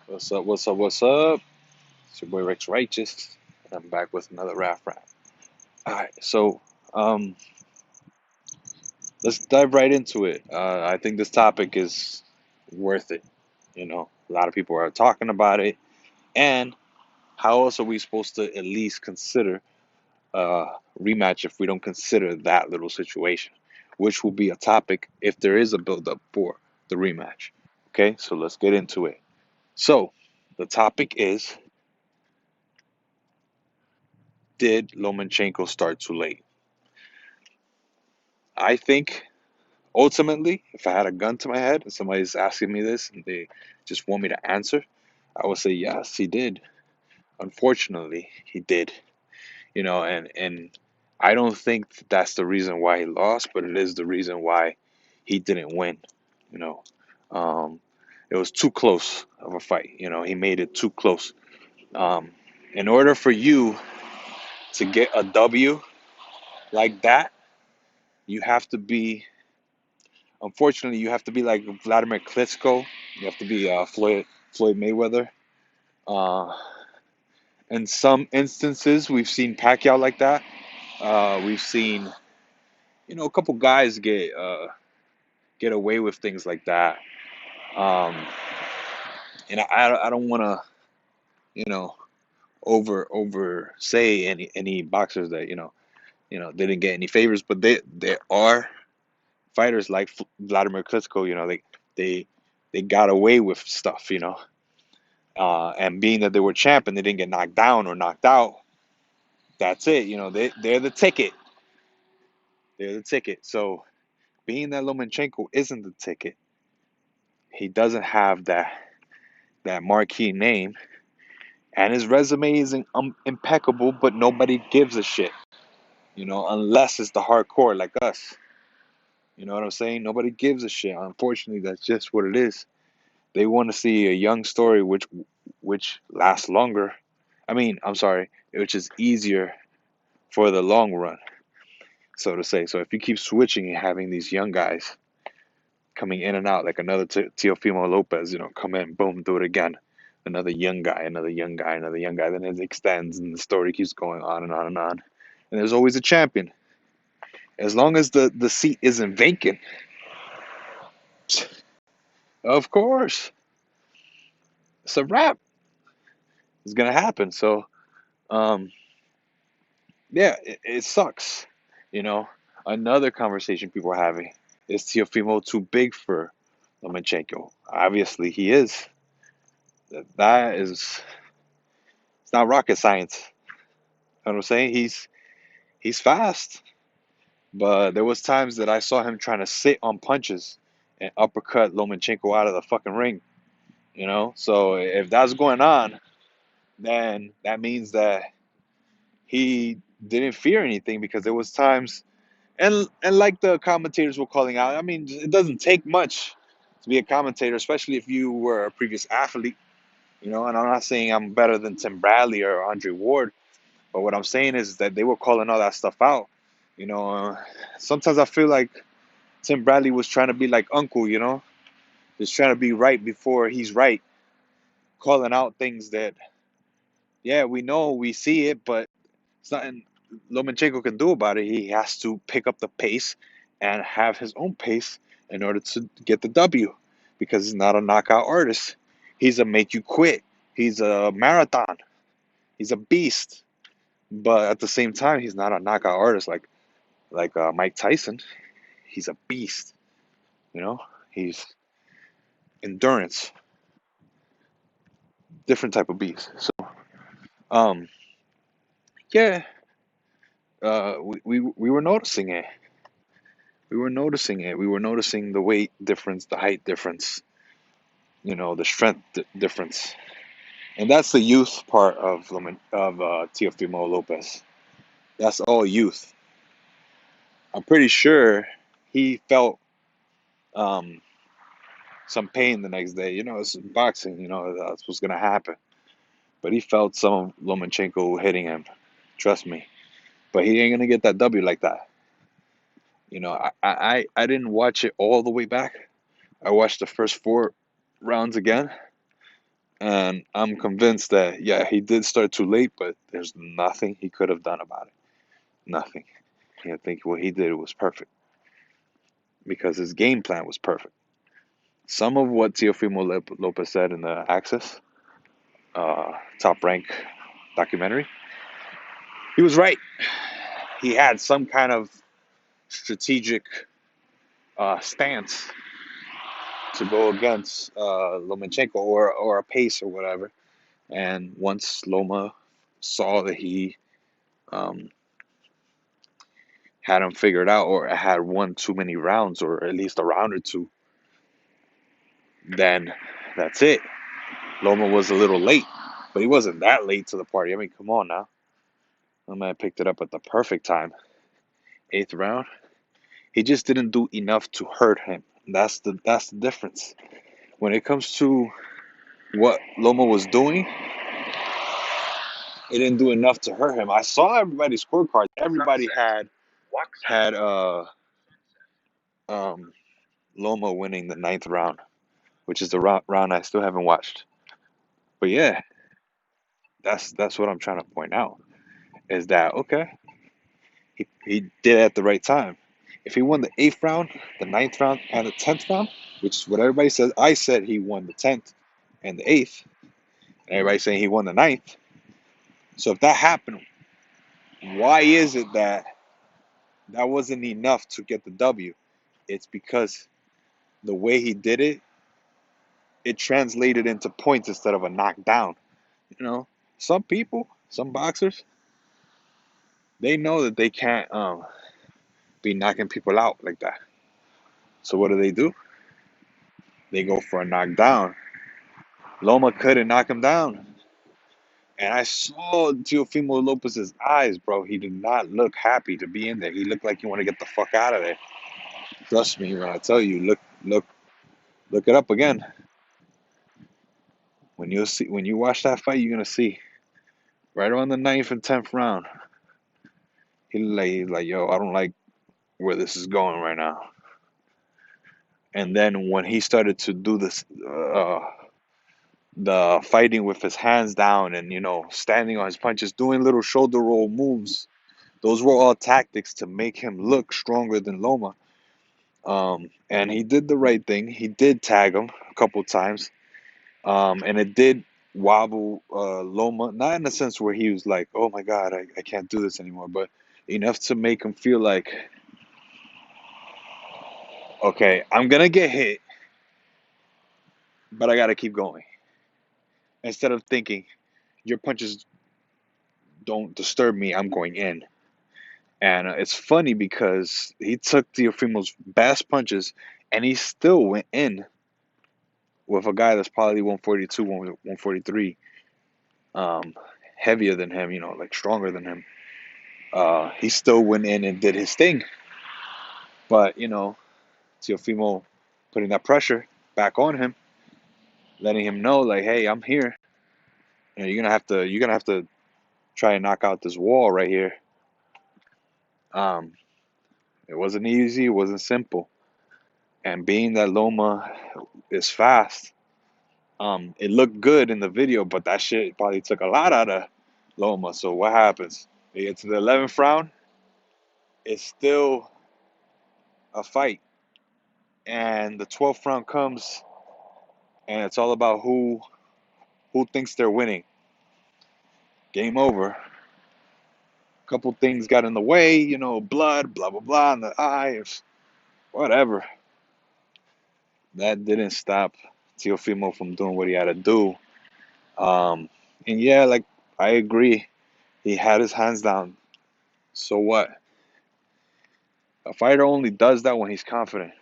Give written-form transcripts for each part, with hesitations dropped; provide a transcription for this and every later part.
What's up? What's up? What's up? It's your boy Rex Righteous, and I'm back with another rap. All right, so um, let's dive right into it. I think this topic is worth it. A lot of people are talking about it, and how else are we supposed to at least consider a rematch if we don't consider that little situation, which will be a topic if there is a build-up for the rematch. Okay, so let's get into it. So the topic is: did Lomachenko start too late? I think ultimately, if I had a gun to my head and somebody's asking me this and they just want me to answer, I would say yes, he did. Unfortunately, he did. And I don't think that's the reason why he lost, but it is the reason why he didn't win. You know, um, it was too close of a fight. He made it too close. Um, in order for you to get a W like that, you have to be unfortunately, you have to be like Vladimir Klitschko. You have to be Floyd Mayweather. Uh, in some instances, we've seen Pacquiao like that. We've seen, a couple guys get away with things like that. Um, and I don't want to, you know, over say any boxers that they didn't get any favors, but there are fighters like Vladimir Klitschko. They they got away with stuff. And being that they were champ and they didn't get knocked down or knocked out, that's it. They're the ticket. They're the ticket. So being that Lomachenko isn't the ticket, he doesn't have that marquee name, and his resume isn't impeccable. But nobody gives a shit. Unless it's the hardcore like us. You know what I'm saying? Nobody gives a shit. Unfortunately, that's just what it is. They want to see a young story which lasts longer. I mean, I'm sorry, which is easier for the long run, so to say. So if you keep switching and having these young guys coming in and out, like another Teofimo Lopez, come in, boom, do it again. Another young guy, another young guy, another young guy. Then it extends and the story keeps going on and on and on. And there's always a champion. As long as the seat isn't vacant, of course, it's a wrap. It's gonna happen. So, um, yeah, it sucks. You know, Another conversation people are having is Teofimo too big for Lomachenko? Obviously, he is. That is, it's not rocket science. You know what I'm saying? He's fast, but there was times that I saw him trying to sit on punches and uppercut Lomachenko out of the fucking ring. So if that's going on, then that means that he didn't fear anything because there was times and like the commentators were calling out. I mean, it doesn't take much to be a commentator, especially if you were a previous athlete. And I'm not saying I'm better than Tim Bradley or Andre Ward, but what I'm saying is that they were calling all that stuff out. You know, uh, Sometimes I feel like Tim Bradley was trying to be like Uncle. Just trying to be right before he's right, calling out things that, yeah, we know, we see it, but it's nothing Lomachenko can do about it. He has to pick up the pace and have his own pace in order to get the W because he's not a knockout artist. He's a make you quit. He's a marathon. He's a beast. But at the same time, he's not a knockout artist like Mike Tyson. He's a beast. You know, he's endurance, different type of beast. So, um, yeah, we were noticing it. We were noticing it. We were noticing the weight difference, the height difference, the strength difference, and that's the youth part of Teofimo Lopez. That's all youth. I'm pretty sure he felt um, some pain the next day. It's boxing. That's what's gonna happen. But he felt some of Lomachenko hitting him. Trust me. But he ain't gonna get that W like that. I didn't watch it all the way back. I watched the first four rounds again. And I'm convinced that, yeah, he did start too late, but there's nothing he could have done about it. Nothing. I think what he did was perfect because his game plan was perfect. Some of what Teofimo Lopez said in the Access Top Rank documentary, he was right. He had some kind of strategic stance to go against Lomachenko or a pace or whatever. And once Loma saw that he um, had him figured out or had won too many rounds or at least a round or two, then that's it. Loma was a little late, but he wasn't that late to the party. I mean, come on now. The man picked it up at the perfect time. Eighth round. He just didn't do enough to hurt him. That's the difference. When it comes to what Loma was doing, it didn't do enough to hurt him. I saw everybody's scorecards. Everybody had um Loma winning the ninth round, which is the round I still haven't watched. But yeah, that's what I'm trying to point out is that okay, he did it at the right time. If he won the eighth round, the ninth round, and the 10th round, which is what everybody says, I said he won the 10th and the eighth. And everybody's saying he won the ninth. So if that happened, why is it that that wasn't enough to get the W? It's because the way he did it, it translated into points instead of a knockdown. You know, some people, some boxers, they know that they can't be knocking people out like that. So what do? They go for a knockdown. Loma couldn't knock him down. And I saw Teofimo Lopez's eyes, bro. He did not look happy to be in there. He looked like he want to get the fuck out of there. Trust me when I tell you, look it up again. When you watch that fight, you're gonna see right around the ninth and 10th round. He's like, yo, I don't like where this is going right now. And then when he started to do this, the fighting with his hands down and standing on his punches, doing little shoulder roll moves, those were all tactics to make him look stronger than Loma. And he did the right thing. He did tag him a couple times, and it did wobble Loma, not in the sense where he was like, "Oh my God, I can't do this anymore," but enough to make him feel like, "Okay, I'm gonna get hit, but I gotta keep going." Instead of thinking, "Your punches don't disturb me, I'm going in." And it's funny because he took Teofimo's best punches, and he still went in with a guy that's probably 142, 143, um, heavier than him, like stronger than him. He still went in and did his thing. But, Teofimo putting that pressure back on him, letting him know, like, hey, I'm here. You're gonna have to try and knock out this wall right here. Um, it wasn't easy, it wasn't simple. And being that Loma is fast, it looked good in the video, but that shit probably took a lot out of Loma. So what happens? They get to the 11th round, it's still a fight. And the 12th round comes, and it's all about who thinks they're winning. Game over. A couple things got in the way, blood, blah blah blah, in the eyes, whatever. That didn't stop Teofimo from doing what he had to do. Um, and yeah, like I agree, he had his hands down. So what? A fighter only does that when he's confident.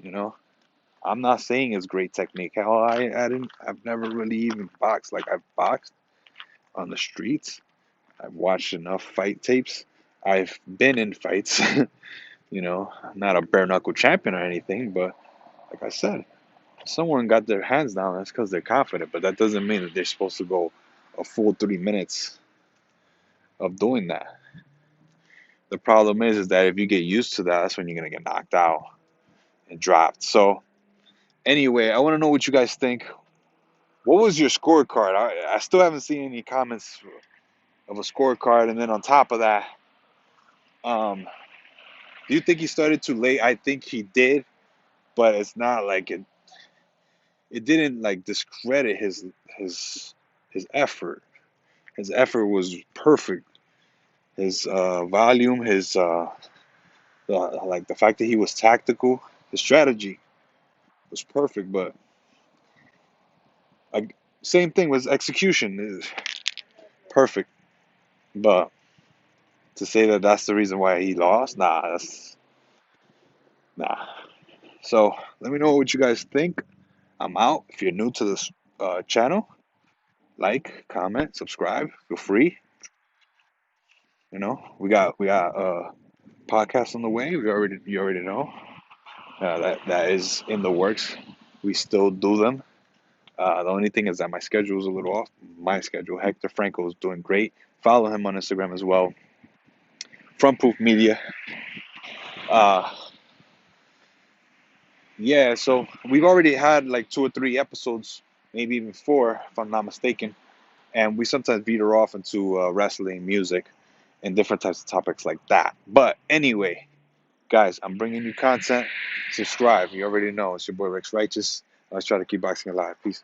You know, I'm not saying it's great technique. Hell, I've never really even boxed. Like I've boxed on the streets. I've watched enough fight tapes. I've been in fights. I'm not a bare knuckle champion or anything, but like I said, if someone got their hands down, that's because they're confident. But that doesn't mean that they're supposed to go a full 3 minutes of doing that. The problem is that if you get used to that, that's when you're gonna get knocked out and dropped. So anyway, I want to know what you guys think. What was your scorecard? I still haven't seen any comments of a scorecard. And then on top of that, um, do you think he started too late? I think he did, but it's not like it. It didn't like discredit his his effort. His effort was perfect. His volume, his like the fact that he was tactical, his strategy was perfect. But uh, same thing was execution is perfect. But to say that that's the reason why he lost, nah, that's nah. So let me know what you guys think. I'm out. If you're new to this channel, like, comment, subscribe. Feel free. We got podcasts on the way. You already know that is in the works. We still do them. The only thing is that my schedule is a little off. My schedule. Hector Franco is doing great. Follow him on Instagram as well. Front Proof Media. Uh, yeah. So we've already had like 2 or 3 episodes, maybe even 4, if I'm not mistaken. And we sometimes veer off into wrestling, music, and different types of topics like that. But anyway, guys, I'm bringing you content. Subscribe. You already know. It's your boy Rex Righteous. Let's try to keep boxing alive. Peace.